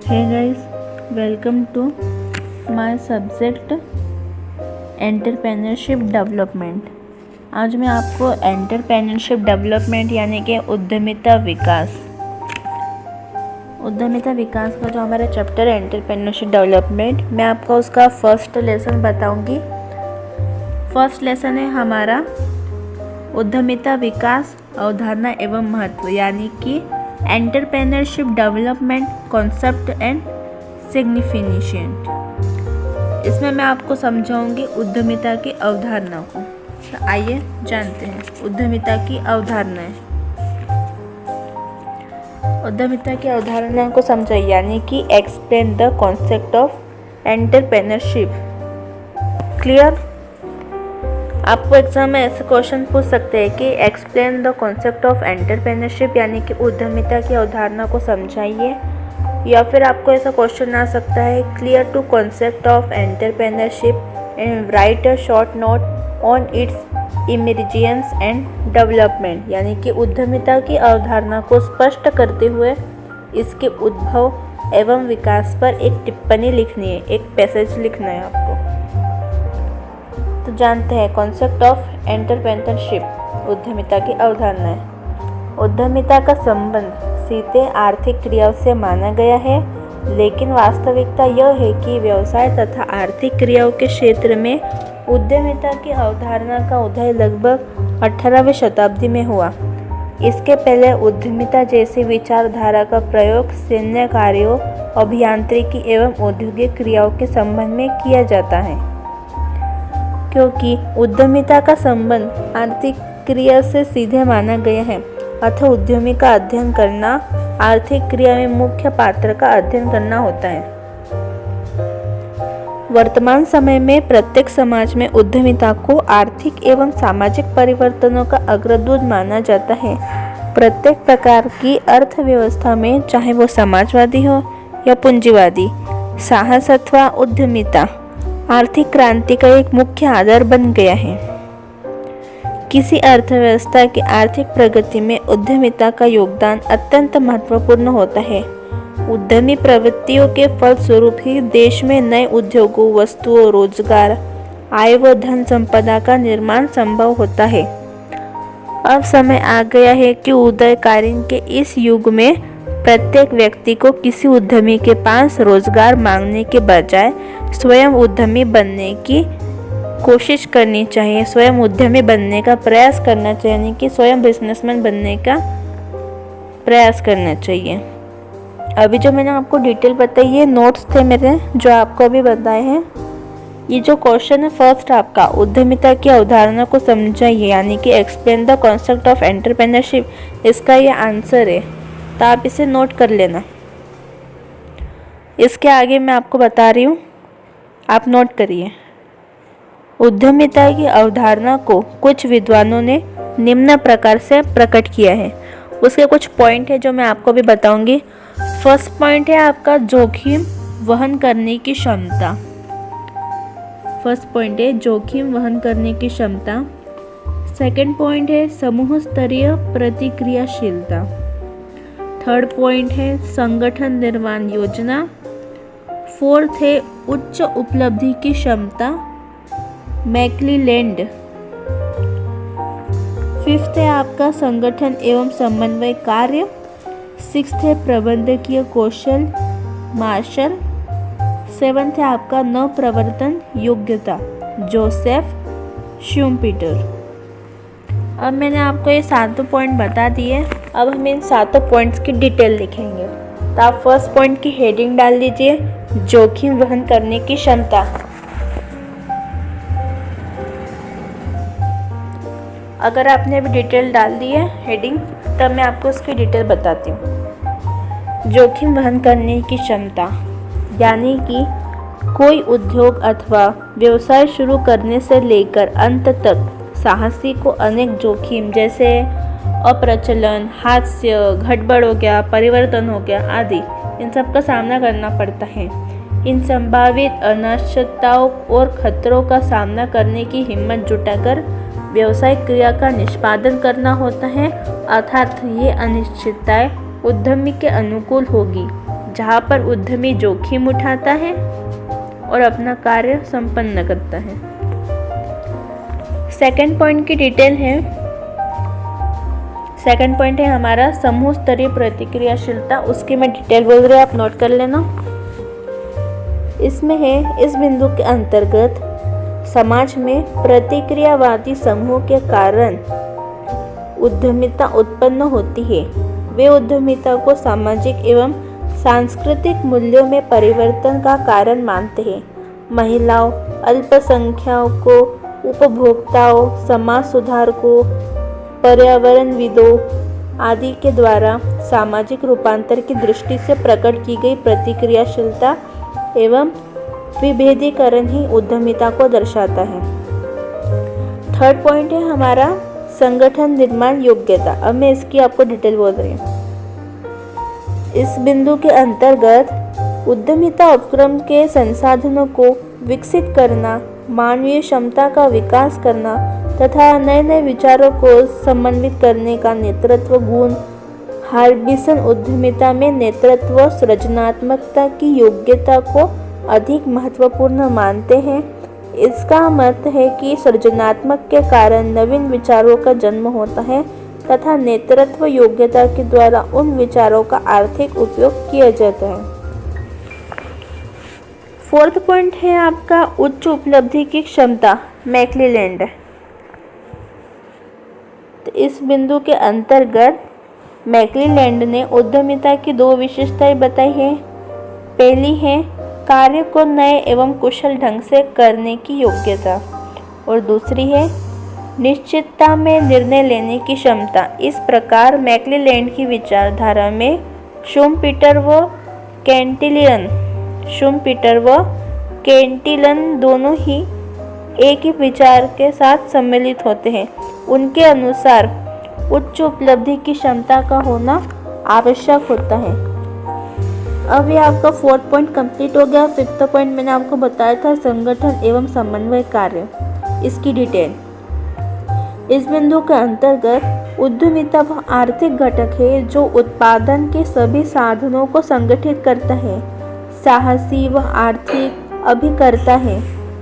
Hey guys, welcome to my subject entrepreneurship development. आज मैं आपको एंटरप्रेन्योरशिप डेवलपमेंट यानी कि उद्यमिता विकास का जो हमारा चैप्टर है एंटरप्रेन्योरशिप डेवलपमेंट, मैं आपको उसका फर्स्ट लेसन बताऊंगी। फर्स्ट लेसन है हमारा उद्यमिता विकास, अवधारणा एवं महत्व, यानी कि entrepreneurship development concept and significant. इसमें मैं आपको समझाऊंगी उद्यमिता की अवधारणा को। तो आइए जानते हैं उद्यमिता की अवधारणाएं। उद्यमिता की अवधारणा को समझाइए, यानी कि explain the concept of entrepreneurship. Clear? आपको एग्जाम में ऐसे क्वेश्चन पूछ सकते हैं कि explain the concept of entrepreneurship, यानी कि उद्यमिता की अवधारणा को समझाइए। या फिर आपको ऐसा क्वेश्चन आ सकता है clear to concept of entrepreneurship and write a short note on its emergence and development, यानी कि उद्यमिता की अवधारणा को स्पष्ट करते हुए इसके उद्भव एवं विकास पर एक टिप्पणी लिखनी है, एक पैसेज लिखना है आपको। तो जानते हैं कॉन्सेप्ट ऑफ एंटरप्रेन्योरशिप, उद्यमिता की अवधारणा है। उद्यमिता का संबंध सीधे आर्थिक क्रियाओं से माना गया है, लेकिन वास्तविकता यह है कि व्यवसाय तथा आर्थिक क्रियाओं के क्षेत्र में उद्यमिता की अवधारणा का उदय लगभग 18वीं शताब्दी में हुआ। इसके पहले उद्यमिता जैसी विचारधारा का प्रयोग सैन्य कार्यों, अभियांत्रिकी एवं औद्योगिक क्रियाओं के संबंध में किया जाता है। क्योंकि उद्यमिता का संबंध आर्थिक क्रिया से सीधे माना गया है, अतः उद्यमी का अध्ययन करना आर्थिक क्रिया में मुख्य पात्र का अध्ययन करना होता है। वर्तमान समय में प्रत्येक समाज में उद्यमिता को आर्थिक एवं सामाजिक परिवर्तनों का अग्रदूत माना जाता है। प्रत्येक प्रकार की अर्थव्यवस्था में, चाहे वो समाजवादी हो या पूंजीवादी, साहस अथवा उद्यमिता आर्थिक क्रांति का एक मुख्य आधार बन गया है। किसी अर्थव्यवस्था की आर्थिक प्रगति में उद्यमिता का योगदान अत्यंत महत्वपूर्ण होता है। उद्यमी प्रवृत्तियों के फलस्वरूप ही देश में नए उद्योगों, वस्तुओं, रोजगार, आय व धन संपदा का निर्माण संभव होता है। अब समय आ गया है कि उदयकालीन के इस युग में प्रत्येक व्यक्ति को किसी उद्यमी के पास रोजगार मांगने के बजाय स्वयं उद्यमी बनने की कोशिश करनी चाहिए, स्वयं उद्यमी बनने का प्रयास करना चाहिए, यानी कि स्वयं बिजनेसमैन बनने का प्रयास करना चाहिए। अभी जो मैंने आपको डिटेल बताई है, नोट्स थे मेरे जो आपको अभी बताए हैं। ये जो क्वेश्चन है फर्स्ट आपका, उद्यमिता की अवधारणा को समझाइए, यानी कि explain the concept of entrepreneurship, इसका ये आंसर है। तो आप इसे नोट कर लेना। इसके आगे मैं आपको बता रही हूँ, आप नोट करिए। उद्यमिता की अवधारणा को कुछ विद्वानों ने निम्न प्रकार से प्रकट किया है। उसके कुछ पॉइंट है जो मैं आपको भी बताऊंगी। फर्स्ट पॉइंट है आपका जोखिम वहन करने की क्षमता। फर्स्ट पॉइंट है जोखिम वहन करने की क्षमता। सेकंड पॉइंट है समूह स्तरीय प्रतिक्रियाशीलता। थर्ड पॉइंट है संगठन निर्माण योजना। फोर्थ है उच्च उपलब्धि की क्षमता, मैकलीलैंड। फिफ्थ है आपका संगठन एवं समन्वय कार्य। सिक्स्थ है प्रबंधकीय कौशल, मार्शल। सेवंथ है आपका नवप्रवर्तन योग्यता, जोसेफ श्यूम्पीटर। अब मैंने आपको ये सातों पॉइंट बता दिए। अब हम इन सातों पॉइंट्स की डिटेल लिखेंगे। तो आप फर्स्ट पॉइंट की हेडिंग डाल दीजिए, जोखिम वहन करने की क्षमता। अगर आपने अभी डिटेल डाल दी है हेडिंग, तब मैं आपको उसकी डिटेल बताती हूँ। जोखिम वहन करने की क्षमता यानी कि कोई उद्योग अथवा व्यवसाय शुरू करने से लेकर अंत तक साहसी को अनेक जोखिम जैसे अप्रचलन, हादसे, गड़बड़ हो गया, परिवर्तन हो गया आदि, इन सब का सामना करना पड़ता है। इन संभावित अनिश्चितताओं और खतरों का सामना करने की हिम्मत जुटाकर व्यवसायिक क्रिया का निष्पादन करना होता है, अर्थात ये अनिश्चितताएं उद्यमी के अनुकूल होगी जहाँ पर उद्यमी जोखिम उठाता है और अपना कार्य संपन्न करता है। सेकंड पॉइंट की डिटेल है। सेकंड पॉइंट है हमारा समूह स्तरीय प्रतिक्रियाशीलता। उसकी मैं डिटेल बोल रही हूँ, आप नोट कर लेना। इसमें है, इस बिंदु के अंतर्गत समाज में प्रतिक्रियावादी समूह के कारण उद्यमिता उत्पन्न होती है। वे उद्यमिता को सामाजिक एवं सांस्कृतिक मूल्यों में परिवर्तन का कारण मानते हैं। महिलाओं, अल्पसंख्यकों, उपभोक्ताओं, समाज सुधारकों, पर्यावरणविदों आदि के द्वारा सामाजिक रूपांतर की दृष्टि से प्रकट की गई प्रतिक्रियाशीलता एवं विभेदीकरण ही उद्यमिता को दर्शाता है। थर्ड पॉइंट है हमारा संगठन निर्माण योग्यता। अब मैं इसकी आपको डिटेल बोल रही हूँ। इस बिंदु के अंतर्गत उद्यमिता उपक्रम के संसाधनों को विकसित करना, मानवीय क्षमता का विकास करना तथा नए नए विचारों को समन्वित करने का नेतृत्व गुण। हार्बिसन उद्यमिता में नेतृत्व सृजनात्मकता की योग्यता को अधिक महत्वपूर्ण मानते हैं। इसका मत है कि सृजनात्मक के कारण नवीन विचारों का जन्म होता है तथा नेतृत्व योग्यता के द्वारा उन विचारों का आर्थिक उपयोग किया जाता है। फोर्थ पॉइंट है आपका उच्च उपलब्धि की क्षमता, मैकलेलैंड। तो इस बिंदु के अंतर्गत मैकलेलैंड ने उद्यमिता की दो विशेषताएं बताई हैं। पहली है कार्य को नए एवं कुशल ढंग से करने की योग्यता और दूसरी है निश्चितता में निर्णय लेने की क्षमता। इस प्रकार मैकलेलैंड की विचारधारा में शुम्पीटर व कैंटिलन दोनों ही एक ही विचार के साथ सम्मिलित होते हैं। उनके अनुसार उच्च उपलब्धि की क्षमता का होना आवश्यक होता है। अब ये आपका फोर्थ पॉइंट कंप्लीट हो गया। फिफ्थ पॉइंट मैंने आपको बताया था संगठन एवं समन्वय कार्य। इसकी डिटेल, इस बिंदु के अंतर्गत उद्यमिता वह आर्थिक घटक है जो उत्पादन के सभी साधनों को संगठित करता है। साहसी व आर्थिक अभिकर्ता है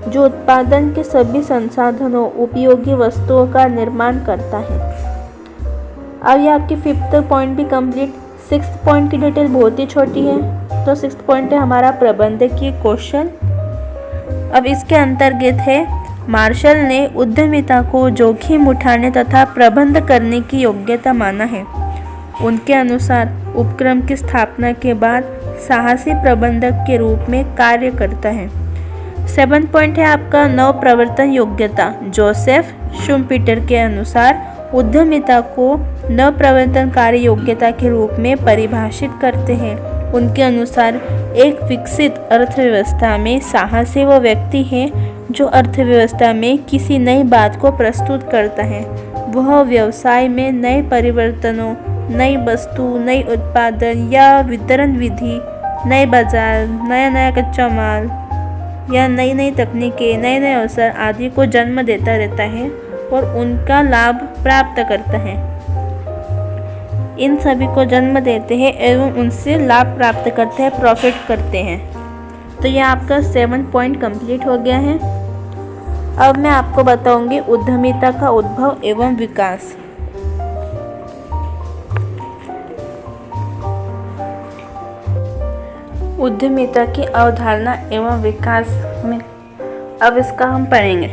जो उत्पादन के सभी संसाधनों, उपयोगी वस्तुओं का निर्माण करता है। अब ये आपकी फिफ्थ पॉइंट भी कंप्लीट। सिक्स्थ पॉइंट की डिटेल बहुत ही छोटी है। तो सिक्स्थ पॉइंट है हमारा प्रबंधकीय कौशल। अब इसके अंतर्गत है मार्शल ने उद्यमिता को जोखिम उठाने तथा प्रबंध करने की योग्यता माना है। उनके अनुसार उपक्रम की स्थापना के बाद साहसी प्रबंधक के रूप में कार्य करता है। 7 पॉइंट है आपका नव प्रवर्तन योग्यता। जोसेफ शुम्पीटर के अनुसार उद्यमिता को नव प्रवर्तन कार्य योग्यता के रूप में परिभाषित करते हैं। उनके अनुसार एक विकसित अर्थव्यवस्था में साहसी वो व्यक्ति है जो अर्थव्यवस्था में किसी नई बात को प्रस्तुत करता है। वह व्यवसाय में नए परिवर्तनों, नई वस्तु, नई उत्पादन या वितरण विधि, नए बाजार, नया कच्चा माल या नई नई तकनीकें, नए नए अवसर आदि को जन्म देता रहता है और उनका लाभ प्राप्त करता है। इन सभी को जन्म देते हैं एवं उनसे लाभ प्राप्त करते हैं, प्रॉफिट करते हैं। तो ये आपका 7 पॉइंट कंप्लीट हो गया है। अब मैं आपको बताऊंगी उद्यमिता का उद्भव एवं विकास। उद्यमिता की अवधारणा एवं विकास में अब इसका हम पढ़ेंगे।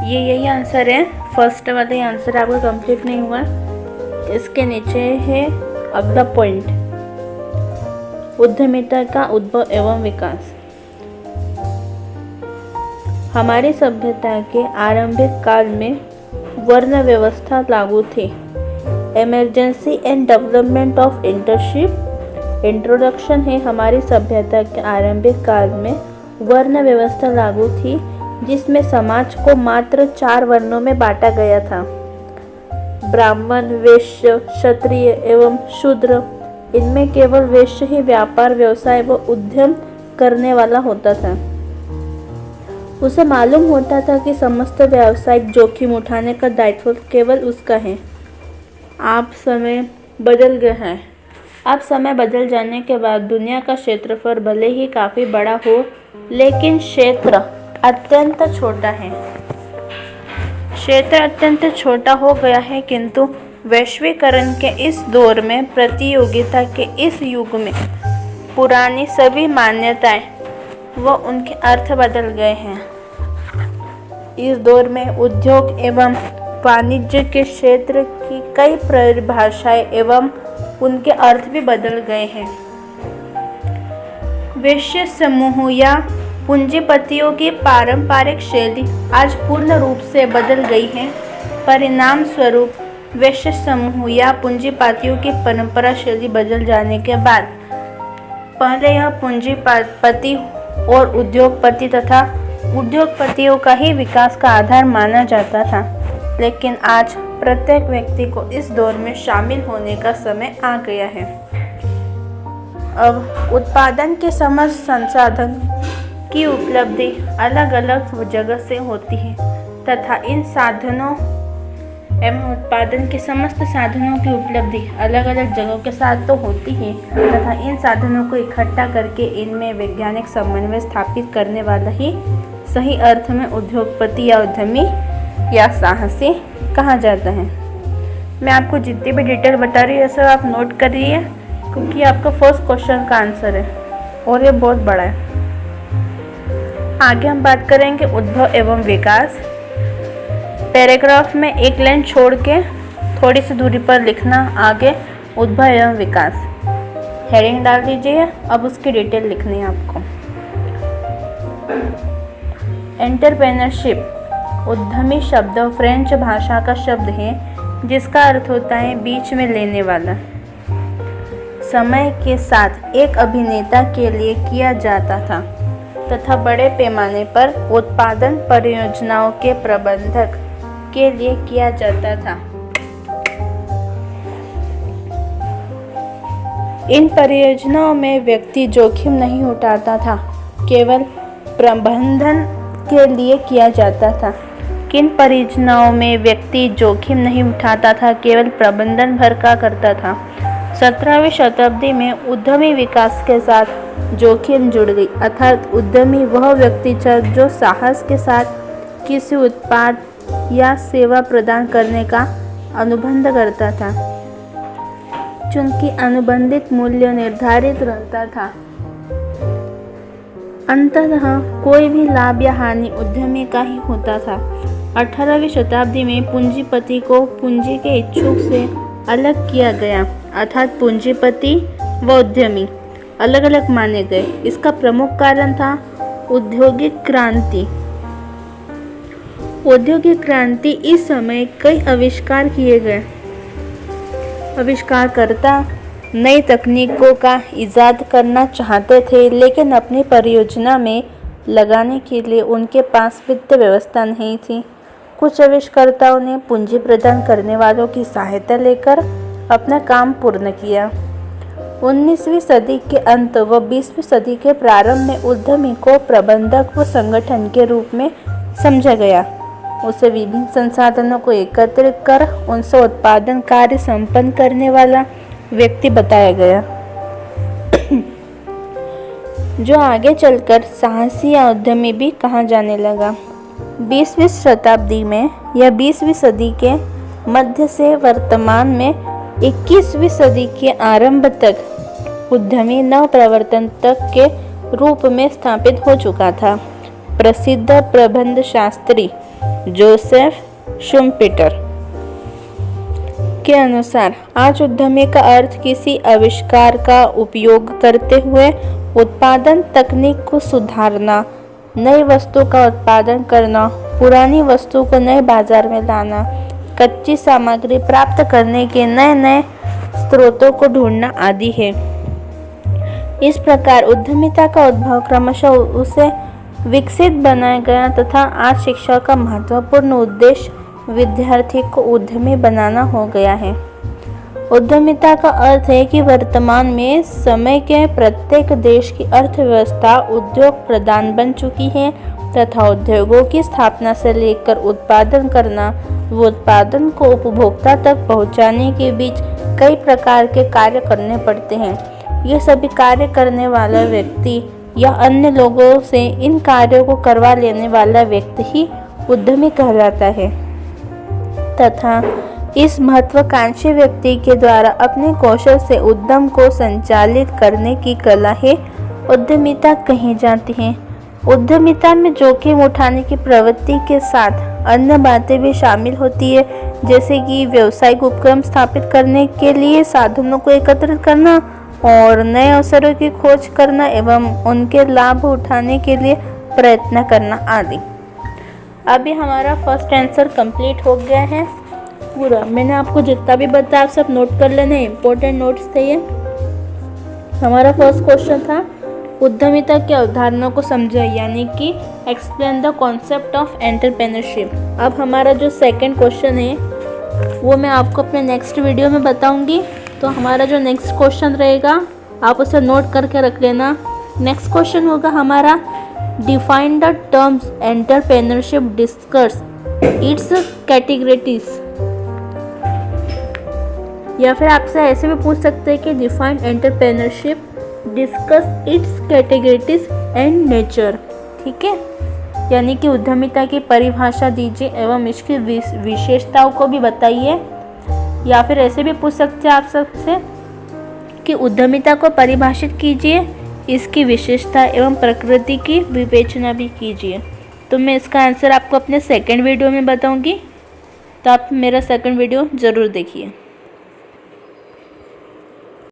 ये यही आंसर है। फर्स्ट वाला ये आंसर आपका कंप्लीट नहीं हुआ। इसके नीचे है अगला पॉइंट, उद्यमिता का उद्भव एवं विकास। हमारी सभ्यता के आरंभिक काल में वर्ण व्यवस्था लागू थी। Emergency and development of internship. Introduction है, हमारी सभ्यता के आरंभिक काल में वर्ण व्यवस्था लागू थी जिसमें समाज को मात्र 4 वर्णों में बांटा गया था। ब्राह्मण, वैश्य, क्षत्रिय एवं शूद्र। इनमें केवल वैश्य ही व्यापार, व्यवसाय व उद्यम करने वाला होता था। उसे मालूम होता था कि समस्त व्यावसायिक जोखिम उठाने का दायित्व केवल उसका है। आप समय बदल गया है। अब समय बदल जाने के बाद दुनिया का क्षेत्रफल भले ही काफ़ी बड़ा हो, लेकिन क्षेत्र अत्यंत छोटा है। क्षेत्र अत्यंत छोटा हो गया है, किंतु वैश्वीकरण के इस दौर में, प्रतियोगिता के इस युग में पुरानी सभी मान्यताएं व उनके अर्थ बदल गए हैं। इस दौर में उद्योग एवं वाणिज्य के क्षेत्र की कई परिभाषाएं एवं उनके अर्थ भी बदल गए हैं। वैश्य समूह या पूंजीपतियों की पारंपरिक शैली आज पूर्ण रूप से बदल गई है। परिणाम स्वरूप वैश्य समूह या पूंजीपतियों की परंपरा शैली बदल जाने के बाद पहले यह पूंजीपति और उद्योगपति तथा उद्योगपतियों का ही विकास का आधार माना जाता था, लेकिन आज प्रत्येक व्यक्ति को इस दौर में शामिल होने का समय आ गया है। अब उत्पादन के समस्त संसाधन की उपलब्धि अलग अलग जगह से होती है तथा इन साधनों एवं उत्पादन के समस्त साधनों की उपलब्धि अलग अलग जगहों के साथ तो होती है तथा इन साधनों को इकट्ठा करके इनमें वैज्ञानिक समन्वय स्थापित करने वाला ही सही अर्थ में उद्योगपति या उद्यमी या साहसी कहा जाता है। मैं आपको जितनी भी डिटेल बता रही हूँ सब आप नोट करिए, क्योंकि आपका फर्स्ट क्वेश्चन का आंसर है और ये बहुत बड़ा है। आगे हम बात करेंगे उद्भव एवं विकास। पैराग्राफ में एक लाइन छोड़ के थोड़ी सी दूरी पर लिखना आगे उद्भव एवं विकास, हेडिंग डाल दीजिए। अब उसकी डिटेल लिखनी है आपको। एंटरप्रेन्योरशिप उद्यमी शब्द फ्रेंच भाषा का शब्द है जिसका अर्थ होता है बीच में लेने वाला। समय के साथ एक अभिनेता के लिए किया जाता था तथा बड़े पैमाने पर उत्पादन परियोजनाओं के प्रबंधक के लिए किया जाता था। इन परियोजनाओं में व्यक्ति जोखिम नहीं उठाता था, केवल प्रबंधन के लिए किया जाता था। किन परियोजनाओं में व्यक्ति जोखिम नहीं उठाता था, केवल प्रबंधन भर का करता था। 17वीं शताब्दी में उद्यमी विकास के साथ जोखिम जुड़ गई, अर्थात उद्यमी वह व्यक्ति जो साहस के साथ किसी उत्पाद या सेवा प्रदान करने का अनुबंध करता था, चूंकि अनुबंधित मूल्य निर्धारित रहता था। अंततः कोई भी लाभ या हानि उद्यमी का ही होता था। 18वीं शताब्दी में पूंजीपति को पूंजी के इच्छुक से अलग किया गया, अर्थात पूंजीपति व उद्यमी अलग अलग माने गए। इसका प्रमुख कारण था औद्योगिक क्रांति। औद्योगिक क्रांति इस समय कई आविष्कार किए गए। आविष्कारकर्ता नई तकनीकों का इजाद करना चाहते थे, लेकिन अपनी परियोजना में लगाने के लिए उनके पास वित्तीय व्यवस्था नहीं थी। कुछ आविष्कर्ताओं ने पूंजी प्रदान करने वालों की सहायता लेकर अपना काम पूर्ण किया। 19वीं सदी के अंत व 20वीं सदी के प्रारंभ में उद्यमी को प्रबंधक व संगठन के रूप में समझा गया। उसे विभिन्न संसाधनों को एकत्रित कर उनसे उत्पादन कार्य संपन्न करने वाला व्यक्ति बताया गया, जो आगे चलकर साहसी या उद्यमी भी कहा जाने लगा। 20वीं शताब्दी में या 20वीं सदी के मध्य से वर्तमान में 21वीं सदी के आरंभ तक उद्यमी नवप्रवर्तक के रूप में स्थापित हो चुका था। प्रसिद्ध प्रबंध शास्त्री जोसेफ शुम्पेटर के अनुसार आज उद्यमी का अर्थ किसी आविष्कार का उपयोग करते हुए उत्पादन तकनीक को सुधारना, नई वस्तु का उत्पादन करना, पुरानी वस्तु को नए बाजार में लाना, कच्ची सामग्री प्राप्त करने के नए नए स्रोतों को ढूंढना आदि है। इस प्रकार उद्यमिता का उद्भव क्रमशः उसे विकसित बनाया गया तथा आज शिक्षा का महत्वपूर्ण उद्देश्य विद्यार्थी को उद्यमी बनाना हो गया है। उद्यमिता का अर्थ है कि वर्तमान में समय के प्रत्येक देश की अर्थव्यवस्था उद्योग प्रधान बन चुकी है तथा उद्योगों की स्थापना से लेकर उत्पादन करना व उत्पादन को उपभोक्ता तक पहुंचाने के बीच कई प्रकार के कार्य करने पड़ते हैं। ये सभी कार्य करने वाला व्यक्ति या अन्य लोगों से इन कार्यों को करवा लेने वाला व्यक्ति ही उद्यमी कहलाता है तथा इस महत्वाकांक्षी व्यक्ति के द्वारा अपने कौशल से उद्यम को संचालित करने की कला है उद्यमिता कही जाती है। उद्यमिता में जोखिम उठाने की प्रवृत्ति के साथ अन्य बातें भी शामिल होती है, जैसे कि व्यावसायिक उपक्रम स्थापित करने के लिए साधनों को एकत्रित करना और नए अवसरों की खोज करना एवं उनके लाभ उठाने के लिए प्रयत्न करना आदि। अभी हमारा फर्स्ट आंसर कंप्लीट हो गया है पूरा। मैंने आपको जितना भी बताया आप सब नोट कर लेना, इम्पोर्टेंट नोट्स थे ये। हमारा फर्स्ट क्वेश्चन था उद्यमिता की अवधारणा को समझाइए, यानी कि explain the concept of entrepreneurship. अब हमारा जो सेकंड क्वेश्चन है वो मैं आपको अपने नेक्स्ट वीडियो में बताऊंगी। तो हमारा जो नेक्स्ट क्वेश्चन रहेगा आप उसे नोट करके रख लेना। नेक्स्ट क्वेश्चन होगा हमारा define the terms entrepreneurship, discuss it's categories. या फिर आपसे ऐसे भी पूछ सकते हैं कि define entrepreneurship, discuss it's categories and nature. ठीक है, यानी कि उद्यमिता की परिभाषा दीजिए एवं इसकी विशेषताओं को भी बताइए। या फिर ऐसे भी पूछ सकते हैं आप सबसे कि उद्यमिता को परिभाषित कीजिए, इसकी विशेषता एवं प्रकृति की विवेचना भी कीजिए। तो मैं इसका आंसर आपको अपने सेकंड वीडियो में बताऊंगी, तो आप मेरा सेकंड वीडियो ज़रूर देखिए।